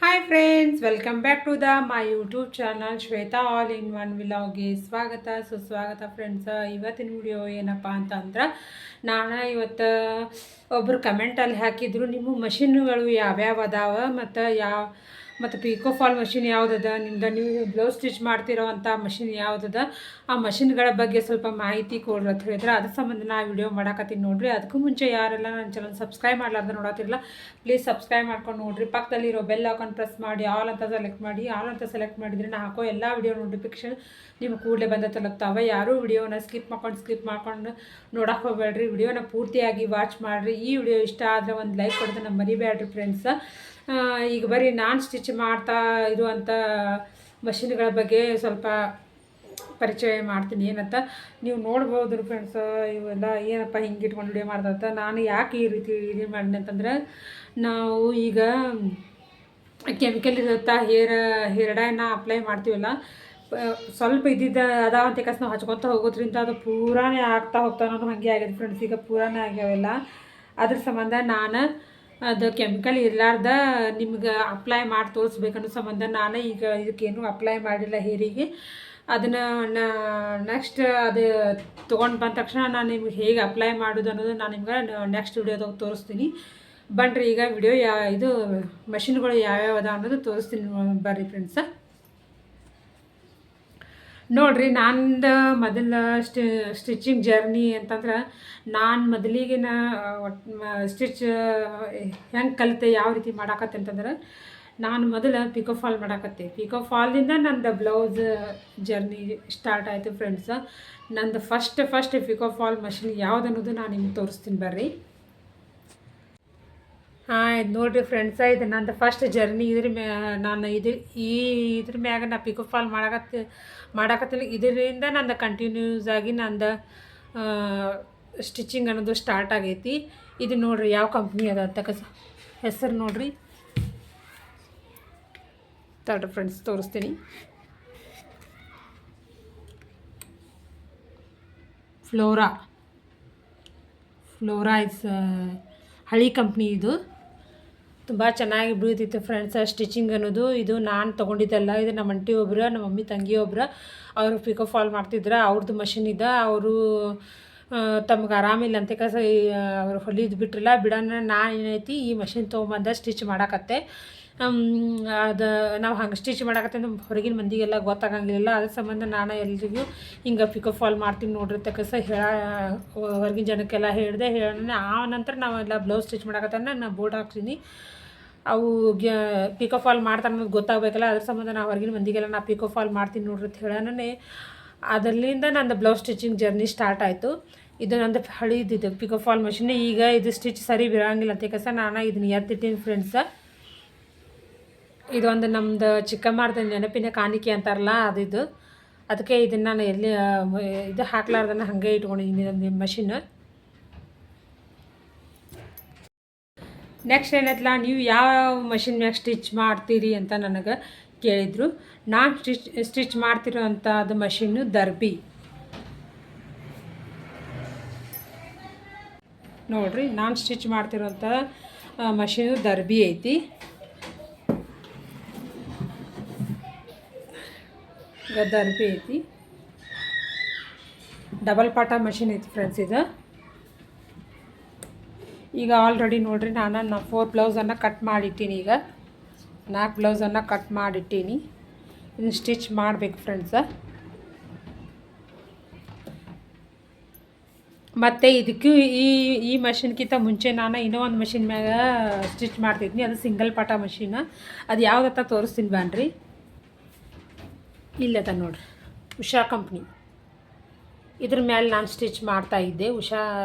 Hi friends, welcome back to my YouTube channel Shweta all in one ವ್ಲಾಗ್ಗೆ ಸ್ವಾಗತ ಸುಸ್ವಾಗತ friends. ಇವತ್ತಿನ ವಿಡಿಯೋ ಏನಪ್ಪ ಅಂತಂದ್ರೆ, ನಾನು ಇವತ್ತು ಒಬ್ಬರು ಕಮೆಂಟಲ್ಲಿ ಹಾಕಿದ್ರು, ನಿಮ್ಮ ಮಷಿನ್ಗಳು ಯಾವ್ಯಾವ ಅದಾವ ಮತ್ತು ಪಿಕೋ ಫಾಲ್ ಮಷಿನ್ ಯಾವುದದ, ನಿಮ್ದು ನೀವು ಬ್ಲೌಸ್ ಸ್ಟಿಚ್ ಮಾಡ್ತಿರೋ ಅಂಥ ಮಷಿನ್ ಯಾವುದದ, ಆ ಮಷಿನ್ಗಳ ಬಗ್ಗೆ ಸ್ವಲ್ಪ ಮಾಹಿತಿ ಕೊಡ್ರಿ ಅಂತ ಹೇಳಿದ್ರೆ, ಅದ್ರ ಸಂಬಂಧ ನಾ ವಿಡಿಯೋ ಮಾಡಾಕತ್ತೀನಿ ನೋಡ್ರಿ. ಅದಕ್ಕೂ ಮುಂಚೆ ಯಾರೆಲ್ಲ ನನ್ನ ಚಾನಲ್ ಸಬ್ಸ್ಕ್ರೈಬ್ ಮಾಡ್ಲಾರ್ದು ನೋಡತ್ತಿರಲ್ಲ, ಪ್ಲೀಸ್ ಸಬ್ಸ್ಕ್ರೈಬ್ ಮಾಡ್ಕೊಂಡು ನೋಡ್ರಿ. ಪಕ್ಕದಲ್ಲಿರೋ ಬೆಲ್ ಐಕಾನ್ ಪ್ರೆಸ್ ಮಾಡಿ ಆಲ್ ಅಂತ ಸೆಲೆಕ್ಟ್ ಮಾಡಿ. ಆಲ್ ಅಂತ ಸೆಲೆಕ್ಟ್ ಮಾಡಿದರೆ ನಾ ಹಾಕೋ ಎಲ್ಲ ವಿಡಿಯೋ ನೋಟಿಫಿಕೇಶನ್ ನಿಮ್ಗೆ ಕೂಡಲೇ ಬಂದ ತಲುಪ್ತಾವೆ. ಯಾರೂ ವಿಡಿಯೋನ ಸ್ಕಿಪ್ ಮಾಡ್ಕೊಂಡು ನೋಡಕ್ಕೆ ಹೋಗಬೇಡ್ರಿ. ವಿಡಿಯೋನ ಪೂರ್ತಿಯಾಗಿ ವಾಚ್ ಮಾಡಿರಿ. ಈ ವಿಡಿಯೋ ಇಷ್ಟ ಆದರೆ ಒಂದು ಲೈಕ್ ಕೊಡೋದನ್ನ ಮರಿಬೇಡ್ರಿ ಫ್ರೆಂಡ್ಸ್. ಈಗ ಬರೀ ನಾನು ಸ್ಟಿಚ್ ಮಾಡ್ತಾ ಇರುವಂಥ ಮಷಿನ್ಗಳ ಬಗ್ಗೆ ಸ್ವಲ್ಪ ಪರಿಚಯ ಮಾಡ್ತೀನಿ. ಏನಂತ ನೀವು ನೋಡ್ಬೋದು ಫ್ರೆಂಡ್ಸ್, ಇವೆಲ್ಲ ಏನಪ್ಪ ಹಿಂಗೆ ಇಟ್ಕೊಂಡು ವಿಡಿಯೋ ಮಾಡ್ದಂತ. ನಾನು ಯಾಕೆ ಈ ರೀತಿ ಇದು ಮಾಡಿದೆ ಅಂತಂದ್ರೆ, ನಾವು ಈಗ ಕೆಮಿಕಲ್ ಇರುತ್ತಾ ಹೇರ್ ಡೈನ ಅಪ್ಲೈ ಮಾಡ್ತೀವಲ್ಲ, ಸ್ವಲ್ಪ ಇದ್ದಿದ್ದ ಅದಾವಂತ ಕಸ ನಾವು ಹಚ್ಕೊತ ಹೋಗೋದ್ರಿಂದ ಅದು ಪೂರಾನೇ ಆಗ್ತಾ ಹೋಗ್ತಾ ಅನ್ನೋದು ಹಾಗೆ ಆಗಿದೆ ಫ್ರೆಂಡ್ಸ್. ಈಗ ಪೂರಾನೇ ಆಗ್ಯಾವೆಲ್ಲ. ಅದ್ರ ಸಂಬಂಧ ನಾನು ಅದು ಕೆಮಿಕಲ್ ಇರಲಾರ್ದ ನಿಮ್ಗೆ ಅಪ್ಲೈ ಮಾಡಿ ತೋರಿಸ್ಬೇಕನ್ನೋ ಸಂಬಂಧ ನಾನು ಈಗ ಇದಕ್ಕೇನು ಅಪ್ಲೈ ಮಾಡಿಲ್ಲ ಹೇರಿಗೆ. ಅದನ್ನು ನೆಕ್ಸ್ಟ್ ಅದು ತೊಗೊಂಡು ಬಂದ ತಕ್ಷಣ ನಾನು ನಿಮ್ಗೆ ಹೇಗೆ ಅಪ್ಲೈ ಮಾಡೋದು ಅನ್ನೋದು ನಾನು ನಿಮ್ಗೆ ನೆಕ್ಸ್ಟ್ ವಿಡಿಯೋದಾಗ ತೋರಿಸ್ತೀನಿ. ಬನ್ರಿ, ಈಗ ವಿಡಿಯೋ ಇದು ಮಷಿನ್ಗಳು ಯಾವ್ಯಾವ ಅದ ಅನ್ನೋದು ತೋರಿಸ್ತೀನಿ ಬರ್ರಿ ಫ್ರೆಂಡ್ಸ. ನೋಡಿರಿ, ನಂದು ಮೊದಲ ಸ್ಟಿಚಿಂಗ್ ಜರ್ನಿ ಅಂತಂದ್ರೆ, ನಾನು ಮೊದಲಿಗಿನ ಸ್ಟಿಚ್ ಹೆಂಗೆ ಕಲಿತೆ, ಯಾವ ರೀತಿ ಮಾಡಾಕತ್ತೆ ಅಂತಂದ್ರೆ, ನಾನು ಮೊದಲು ಪಿಕೋ ಫಾಲ್ ಮಾಡಾಕತ್ತೆ. ಪಿಕೋ ಫಾಲ್ನಿಂದ ನಂದು ಬ್ಲೌಸ್ ಜರ್ನಿ ಸ್ಟಾರ್ಟ್ ಆಯಿತು ಫ್ರೆಂಡ್ಸ. ನಂದು ಫಸ್ಟ್ ಪಿಕೋ ಫಾಲ್ ಮಷಿನ್ ಯಾವ್ದು ಅನ್ನೋದು ನಾನು ನಿಮ್ಗೆ ತೋರಿಸ್ತೀನಿ ಬರ್ರಿ. ಹಾಂ, ಇದು ನೋಡಿರಿ ಫ್ರೆಂಡ್ಸ, ಇದು ನಂದು ಫಸ್ಟ್ ಜರ್ನಿ. ನಾನು ಇದ್ರ ಮ್ಯಾಗ ನಾ ಪಿಕೋ ಫಾಲ್ ಮಾಡಾಕತ್ತಿಲ್ಲ. ಇದರಿಂದ ನಂದು ಕಂಟಿನ್ಯೂಸ್ ಆಗಿ ನಂದು ಸ್ಟಿಚಿಂಗ್ ಅನ್ನೋದು ಸ್ಟಾರ್ಟ್ ಆಗೈತಿ. ಇದು ನೋಡಿರಿ ಯಾವ ಕಂಪ್ನಿ ಅದ ಅಂತ ಹೆಸರು ನೋಡಿರಿ. ತಡ್ರಿ ಫ್ರೆಂಡ್ಸ್, ತೋರಿಸ್ತೀನಿ. ಫ್ಲೋರಾ ಇಸ್ ಹಳಿ ಕಂಪ್ನಿ. ಇದು ತುಂಬ ಚೆನ್ನಾಗಿ ಬೀಳ್ತಿತ್ತು ಫ್ರೆಂಡ್ಸ್ ಸ್ಟಿಚಿಂಗ್ ಅನ್ನೋದು. ಇದು ನಾನು ತೊಗೊಂಡಿದ್ದಲ್ಲ, ಇದು ನಮ್ಮ ಅಂಟಿ ಒಬ್ಬರು, ನಮ್ಮ ಮಮ್ಮಿ ತಂಗಿ ಒಬ್ಬರು, ಅವರು ಪಿಕೋ ಫಾಲ್ ಮಾಡ್ತಿದ್ರು. ಅವ್ರದ್ದು ಮಷಿನ್ ಇದೆ. ಅವರು ತಮ್ಗೆ ಆರಾಮಿಲ್ಲ ಅಂತ ಅವ್ರು ಹೊಲಿದು ಬಿಟ್ರಲ್ಲ, ಬಿಡೋಣ ನಾನು ಏನೈತಿ ಈ ಮಷಿನ್ ತೊಗೊಂಬಂದ ಸ್ಟಿಚ್ ಮಾಡಾಕತ್ತೆ. ಅದು ನಾವು ಹಂಗೆ ಸ್ಟಿಚ್ ಮಾಡಾಕತ್ತೆ ನಮ್ಮ ಹೊರಗಿನ ಮಂದಿಗೆಲ್ಲ ಗೊತ್ತಾಗಂಗಿಲ್ಲ. ಅದ್ರ ಸಂಬಂಧ ನಾನು ಎಲ್ರಿಗೂ ಹಿಂಗೆ ಪಿಕೋ ಫಾಲ್ ಮಾಡ್ತೀನಿ ನೋಡ್ರಿ ಹೊರಗಿನ ಜನಕ್ಕೆಲ್ಲ ಹೇಳೋಣ. ಆ ನಂತರ ನಾವೆಲ್ಲ ಬ್ಲೌಸ್ ಸ್ಟಿಚ್ ಮಾಡಾಕತ್ತ ನಾನು ಬೋರ್ಡ್ ಹಾಕ್ತೀನಿ. ಅವು ಪಿಕೋ ಫಾಲ್ ಮಾಡ್ತಾರೆ ಅನ್ನೋದು ಗೊತ್ತಾಗಬೇಕಲ್ಲ. ಅದ್ರ ಸಂಬಂಧ ನಾವು ಹೊರಗಿನ ಮಂದಿಗೆಲ್ಲ ನಾ ಪಿಕೋ ಫಾಲ್ ಮಾಡ್ತೀನಿ ನೋಡ್ರಿ ಅಂತ ಹೇಳೋಣ. ಅದರಿಂದ ನಂದು ಬ್ಲೌಸ್ ಸ್ಟಿಚಿಂಗ್ ಜರ್ನಿ ಸ್ಟಾರ್ಟ್ ಆಯಿತು. ಇದು ನಂದು ಹಳಿದಿದ್ದು ಪಿಕೋ ಫಾಲ್ ಮಷಿನ್. ಈಗ ಇದು ಸ್ಟಿಚ್ ಸರಿ ಬಿಡೋಂಗಿಲ್ಲ ಅಂತ ನಾನು ಇದನ್ನ ಎತ್ತಿಟ್ಟಿನಿ ಫ್ರೆಂಡ್ಸ. ಇದೊಂದು ನಮ್ಮದು ಚಿಕ್ಕಮ್ಮರ್ದು ನೆನಪಿನ ಕಾಣಿಕೆ ಅಂತಾರಲ್ಲ, ಅದಿದು. ಅದಕ್ಕೆ ಇದನ್ನು ನಾನು ಎಲ್ಲಿ ಇದು ಹಾಕ್ಲಾರ್ದನ್ನ ಹಾಗೆ ಇಟ್ಕೊಂಡಿದ್ದೀನಿ ಮಷಿನ್. ನೆಕ್ಸ್ಟ್ ಏನೈತಲ್ಲ, ನೀವು ಯಾವ ಮಷಿನ್ ಮ್ಯಾಗ ಸ್ಟಿಚ್ ಮಾಡ್ತೀರಿ ಅಂತ ನನಗೆ ಕೇಳಿದರು. ನಾನು ಸ್ಟಿಚ್ ಮಾಡ್ತಿರೋ ಅಂಥದ್ದು ಮಷಿನ್ನು ದರ್ಬಿ. ನೋಡಿರಿ, ನಾನು ಸ್ಟಿಚ್ ಮಾಡ್ತಿರೋಂಥ ಮಷೀನು ದರ್ಬಿ ಐತಿ. ದರ್ಬಿ ಐತಿ, ಡಬಲ್ ಪಾಟ ಮಷಿನ್ ಐತಿ ಫ್ರೆಂಡ್ಸ್ ಇದು. ಈಗ ಆಲ್ರೆಡಿ ನೋಡಿರಿ, ನಾನು 4 ಬ್ಲೌಸನ್ನು ಕಟ್ ಮಾಡಿಟ್ಟೀನಿ. ಈಗ 4 ಬ್ಲೌಸನ್ನು ಕಟ್ ಮಾಡಿಟ್ಟೀನಿ. ಇದನ್ನು ಸ್ಟಿಚ್ ಮಾಡಬೇಕು ಫ್ರೆಂಡ್ಸ. ಮತ್ತು ಇದಕ್ಕೂ ಈ ಮಷಿನ್ಗಿಂತ ಮುಂಚೆ ನಾನು ಇನ್ನೂ ಒಂದು ಮಷಿನ್ ಮ್ಯಾಗ ಸ್ಟಿಚ್ ಮಾಡ್ತಿದ್ನಿ. ಅದು ಸಿಂಗಲ್ ಪಾಟ ಮಷಿನ್. ಅದು ಯಾವುದತ್ತ ತೋರಿಸ್ತೀನಿ ಬನ್ರಿ. ಇಲ್ಲದ ನೋಡ್ರಿ, ಉಷಾ ಕಂಪ್ನಿ. ಇದ್ರ ಮೇಲೆ ನಾನು ಸ್ಟಿಚ್ ಮಾಡ್ತಾಯಿದ್ದೆ.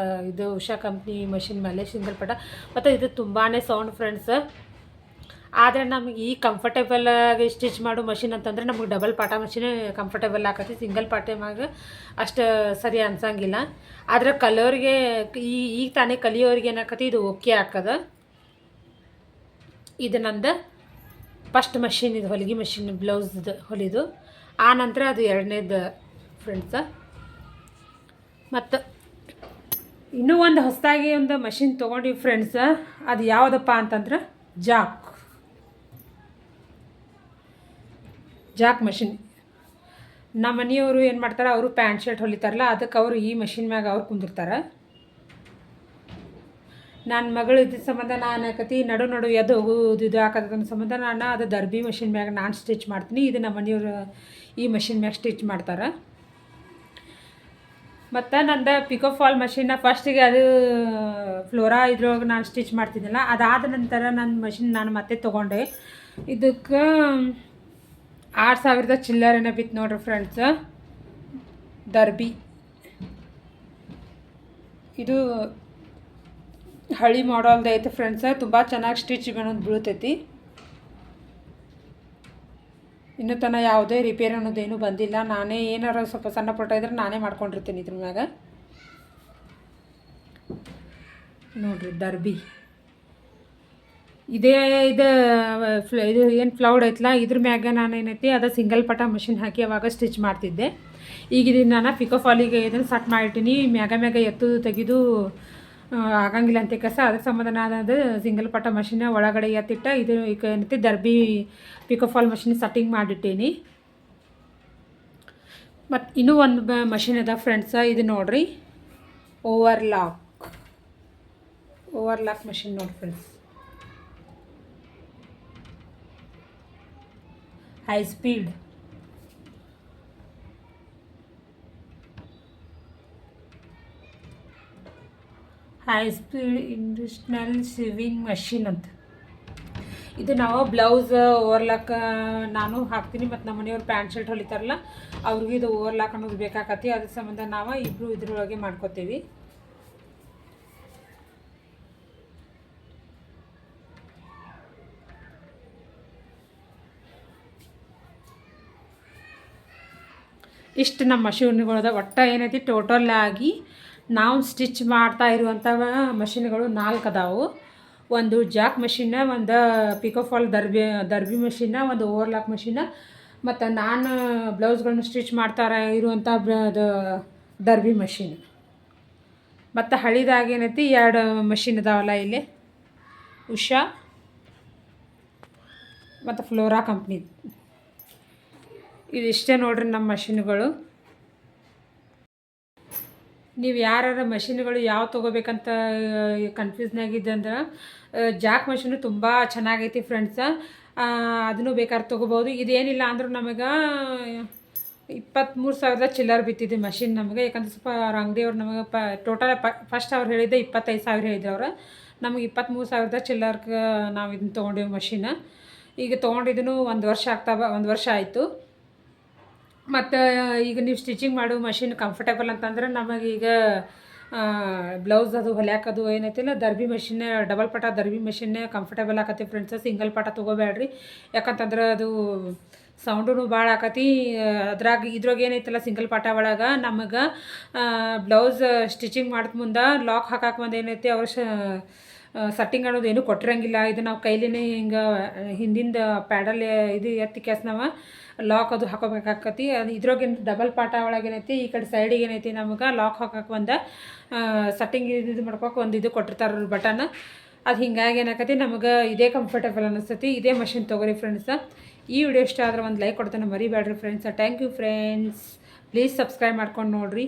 ಉಷಾ ಕಂಪ್ನಿ ಮಷಿನ್ ಮೇಲೆ ಸಿಂಗಲ್ ಪಾಟ. ಮತ್ತು ಇದು ತುಂಬಾ ಸೌಂಡ್ ಫ್ರೆಂಡ್ಸ್. ಆದರೆ ನಮಗೆ ಈ ಕಂಫರ್ಟೇಬಲ್ ಆಗಿ ಸ್ಟಿಚ್ ಮಾಡೋ ಮಷಿನ್ ಅಂತಂದರೆ ನಮಗೆ ಡಬಲ್ ಪಾಟ ಮಷಿನೇ ಕಂಫರ್ಟೇಬಲ್ ಆಕತಿ. ಸಿಂಗಲ್ ಪಾಟೆಮಾಗ ಅಷ್ಟು ಸರಿ ಅನ್ಸಂಗಿಲ್ಲ. ಆದರೆ ಕಲಿಯೋರಿಗೆ ಈಗ ತಾನೇ ಕಲಿಯೋರಿಗೆ ಏನಾಕತಿ ಇದು ಓಕೆ ಹಾಕದ. ಇದು ನಂದು ಫಸ್ಟ್ ಮಷಿನ್. ಇದು ಹೊಲಿಗೆ ಮಷಿನ್, ಬ್ಲೌಸ್ದು ಹೊಲಿದು. ಆ ನಂತರ ಅದು ಎರಡನೇದು ಫ್ರೆಂಡ್ಸ. ಮತ್ತು ಇನ್ನೂ ಒಂದು ಹೊಸದಾಗಿ ಒಂದು ಮಷಿನ್ ತೊಗೊಂಡಿವಿ ಫ್ರೆಂಡ್ಸ. ಅದು ಯಾವುದಪ್ಪ ಅಂತಂದ್ರೆ ಜಾಕ್. Jack machine. ನಮ್ಮ ಮನೆಯವರು ಏನು ಮಾಡ್ತಾರೆ, ಅವರು ಪ್ಯಾಂಟ್ ಶರ್ಟ್ ಹೊಲಿತಾರಲ್ಲ, ಅದಕ್ಕೆ ಅವರು ಈ ಮಷಿನ್ ಮ್ಯಾಗ ಅವ್ರು ಕುಂದಿರ್ತಾರೆ. ನನ್ನ ಮಗಳು ಇದ್ದ ಸಂಬಂಧ ನಾನು ಕತಿ ನಡು ಎದ್ದು ಹೋಗೋದು ಇದು ಹಾಕೋದ್ರ ಸಂಬಂಧ ನಾನು ಅದು ದರ್ಬಿ ಮಷಿನ್ ಮ್ಯಾಗ ನಾನು ಸ್ಟಿಚ್ ಮಾಡ್ತೀನಿ. ಇದು ನಮ್ಮ ಮನೆಯವರು ಈ ಮಷಿನ್ ಮ್ಯಾಗ ಸ್ಟಿಚ್ ಮಾಡ್ತಾರೆ. ಮತ್ತು ನಂದು ಪಿಕೋ ಫಾಲ್ ಮಷಿನ್ನ ಫಸ್ಟಿಗೆ ಅದು ಫ್ಲೋರಾ ಇದ್ರೊಳಗೆ ನಾನು ಸ್ಟಿಚ್ ಮಾಡ್ತಿದ್ದಿಲ್ಲ. ಅದಾದ ನಂತರ ನನ್ನ ಮಷಿನ್ ನಾನು ಮತ್ತೆ ತೊಗೊಂಡೆ. ಇದಕ್ಕೆ 6,000 ಚಿಲ್ಲರೆನೇ ಬಿತ್ತು ನೋಡ್ರಿ ಫ್ರೆಂಡ್ಸ್. ದರ್ಬಿ ಇದು ಹಳಿ ಮಾಡಲ್ದು ಐತೆ ಫ್ರೆಂಡ್ಸ. ತುಂಬ ಚೆನ್ನಾಗಿ ಸ್ಟಿಚ್ ಬೀಳ್ತೈತಿ. ಇನ್ನೂ ತನಕ ಯಾವುದೇ ರಿಪೇರ್ ಅನ್ನೋದೇನು ಬಂದಿಲ್ಲ. ನಾನೇ ಏನಾರು ಸ್ವಲ್ಪ ಸಣ್ಣ ಪುಟ್ಟ ಇದ್ರೆ ನಾನೇ ಮಾಡ್ಕೊಂಡಿರ್ತೀನಿ ಇದ್ರ ಮ್ಯಾಗ. ನೋಡಿರಿ ದರ್ಬಿ ಇದು ಏನು ಫ್ಲೌಡ್ ಐತಲ್ಲ, ಇದ್ರ ಮ್ಯಾಗ ನಾನು ಏನೈತಿ ಅದು ಸಿಂಗಲ್ ಪಟ ಮಷಿನ್ ಹಾಕಿ ಅವಾಗ ಸ್ಟಿಚ್ ಮಾಡ್ತಿದ್ದೆ. ಈಗ ಇದನ್ನು ನಾನು ಪಿಕೋ ಫಾಲಿಗೆ ಇದನ್ನು ಸಟ್ ಮಾಡಿಟ್ಟಿನಿ. ಮ್ಯಾಗ ಎತ್ತು ತೆಗೆದು ಆಗಂಗಿಲ್ಲ ಅಂತ ಕಸ. ಅದ್ರ ಸಂಬಂಧ ನಾನು ಅದು ಸಿಂಗಲ್ ಪಟ ಮಷಿನ್ ಒಳಗಡೆ ಎತ್ತಿಟ್ಟ ಇದು ಈಗ ಏನೈತಿ ದರ್ಬಿ ಪಿಕೋ ಫಾಲ್ ಮಷಿನ್ ಸಟ್ಟಿಂಗ್ ಮಾಡಿಟ್ಟೀನಿ. ಮತ್ತು ಇನ್ನೂ ಒಂದು ಮಷಿನ್ ಅದ ಫ್ರೆಂಡ್ಸ. ಇದು ನೋಡಿರಿ ಓವರ್ಲಾಕ್ ಮಷಿನ್ ನೋಡಿ friends. High speed industrial ಸಿವಿಂಗ್ machine ಅಂತ. ಇದು ನಾವು ಬ್ಲೌಸ್ ಓವರ್ಲಾಕ್ ನಾನು ಹಾಕ್ತೀನಿ. ಮತ್ತು ನಮ್ಮ ಮನೆಯವ್ರು ಪ್ಯಾಂಟ್ ಶರ್ಟ್ ಹೊಲಿತಾರಲ್ಲ, ಅವ್ರಿಗೆ ಇದು ಓವರ್ಲಾಕ್ ಅನ್ನೋದು ಬೇಕಾಕತಿ. ಅದ್ರ ಸಂಬಂಧ ನಾವು ಇಬ್ಬರು ಇದ್ರೊಳಗೆ ಮಾಡ್ಕೋತೀವಿ. ಇಷ್ಟು ನಮ್ಮ ಮಷಿನ್ಗಳದ. ಒಟ್ಟು ಏನೈತಿ ಟೋಟಲ್ ಆಗಿ ನಾವು ಸ್ಟಿಚ್ ಮಾಡ್ತಾ ಇರುವಂಥ ಮಷಿನ್ಗಳು 4 ಅದಾವು. ಒಂದು ಜಾಕ್ ಮಷಿನ್ನ, ಒಂದು ಪಿಕೋ ಫಾಲ್ ದರ್ಬಿ ಮಷಿನ್ನ, ಒಂದು ಓವರ್ಲಾಕ್ ಮಷಿನ್ನ, ಮತ್ತು ನಾನು ಬ್ಲೌಸ್ಗಳನ್ನ ಸ್ಟಿಚ್ ಮಾಡ್ತಾ ಇರುವಂಥ ದರ್ಬಿ ಮಷಿನ್. ಮತ್ತು ಹಳಿದಾಗ ಏನೈತಿ 2 ಮಷಿನ್ ಅದಾವಲ್ಲ ಇಲ್ಲಿ, ಉಷಾ ಮತ್ತು ಫ್ಲೋರಾ ಕಂಪ್ನಿ. ಇದಿಷ್ಟೇ ನೋಡ್ರಿ ನಮ್ಮ ಮಷಿನ್ಗಳು. ನೀವು ಯಾರು ಮಷಿನ್ಗಳು ಯಾವ ತೊಗೋಬೇಕಂತ ಕನ್ಫ್ಯೂಸ್ನಾಗಿದ್ದೆ ಅಂದ್ರೆ ಜಾಕ್ ಮಷಿನು ತುಂಬ ಚೆನ್ನಾಗೈತಿ ಫ್ರೆಂಡ್ಸ. ಅದನ್ನು ಬೇಕಾದ್ರೆ ತೊಗೋಬೋದು. ಇದೇನಿಲ್ಲ ಅಂದರೂ ನಮಗೆ 23,000 ಚಿಲ್ಲರ್ ಬಿತ್ತಿದೆ ಮಷಿನ್ ನಮಗೆ. ಯಾಕಂದ್ರೆ ಸ್ವಲ್ಪ ಅವ್ರ ಅಂಗಡಿಯವ್ರು ನಮಗೆ ಟೋಟಲ್ ಫಸ್ಟ್ ಅವ್ರು ಹೇಳಿದ್ದೆ 25,000 ಹೇಳಿದ್ರು ಅವರು. ನಮಗೆ 23,000 ಚಿಲ್ಲರ್ಗೆ ನಾವು ಇದನ್ನು ತೊಗೊಂಡೇವು ಮಷಿನ. ಈಗ ತೊಗೊಂಡಿದ್ದೂ 1 ವರ್ಷ ಆಯಿತು. ಮತ್ತು ಈಗ ನೀವು ಸ್ಟಿಚಿಂಗ್ ಮಾಡೋ ಮಷಿನ್ ಕಂಫರ್ಟೇಬಲ್ ಅಂತಂದ್ರೆ ನಮಗೀಗ ಬ್ಲೌಸ್ ಅದು ಹೊಲ್ಯಾಕದು ಏನೈತಿಲ್ಲ, ದರ್ಬಿ ಮಷಿನ್ನೇ ಡಬಲ್ ಪಟ ದರ್ಬಿ ಮಷಿನ್ನೇ ಕಂಫರ್ಟೇಬಲ್ ಆಕತಿ ಫ್ರೆಂಡ್ಸ್. ಸಿಂಗಲ್ ಪಟ ತೊಗೋಬೇಡ್ರಿ. ಯಾಕಂತಂದ್ರೆ ಅದು ಸೌಂಡೂ ಭಾಳ ಆಕತಿ. ಇದ್ರಾಗ ಏನೈತಲ್ಲ ಸಿಂಗಲ್ ಪಟ ಒಳಗೆ ನಮಗೆ ಬ್ಲೌಸ್ ಸ್ಟಿಚಿಂಗ್ ಮಾಡಿದ ಮುಂದೆ ಲಾಕ್ ಹಾಕಕ್ಕೆ ಒಂದು ಏನೈತಿ ಅವ್ರು ಸಟ್ಟಿಂಗ್ ಅನ್ನೋದು ಏನೂ ಕೊಟ್ಟಿರಂಗಿಲ್ಲ. ಇದು ನಾವು ಕೈಲಿನೇ ಹಿಂಗೆ ಹಿಂದಿಂದ ಪ್ಯಾಡಲ್ ಇದು ಎತ್ತಿ ಕ್ಯಾಸ್ ನಾವು ಲಾಕ್ ಅದು ಹಾಕೋಬೇಕಾಕತಿ. ಅದು ಇದ್ರಾಗೇನು ಡಬಲ್ ಪಾಟ ಒಳಗೇನೈತಿ, ಈ ಕಡೆ ಸೈಡಿಗೆ ಏನೈತಿ ನಮಗೆ ಲಾಕ್ ಹಾಕಕ್ಕೆ ಒಂದು ಸಟ್ಟಿಂಗ್ ಇದು ಮಾಡ್ಕೋಕೆ ಒಂದು ಇದು ಕೊಟ್ಟಿರ್ತಾರೆ ಬಟನ್. ಅದು ಹಿಂಗಾಗಿ ಏನಾಕತಿ ನಮಗೆ ಇದೇ ಕಂಫರ್ಟೇಬಲ್ ಅನ್ನಿಸ್ತೈತಿ. ಇದೇ ಮಷಿನ್ ತೊಗೊರಿ ಫ್ರೆಂಡ್ಸ. ಈ ವಿಡಿಯೋ ಇಷ್ಟ ಆದ್ರೆ ಒಂದು ಲೈಕ್ ಕೊಡ್ತಾನೆ ಮರಿಬೇಡ್ರಿ friends. Thank you friends. Please subscribe ಮಾಡ್ಕೊಂಡು ನೋಡಿರಿ.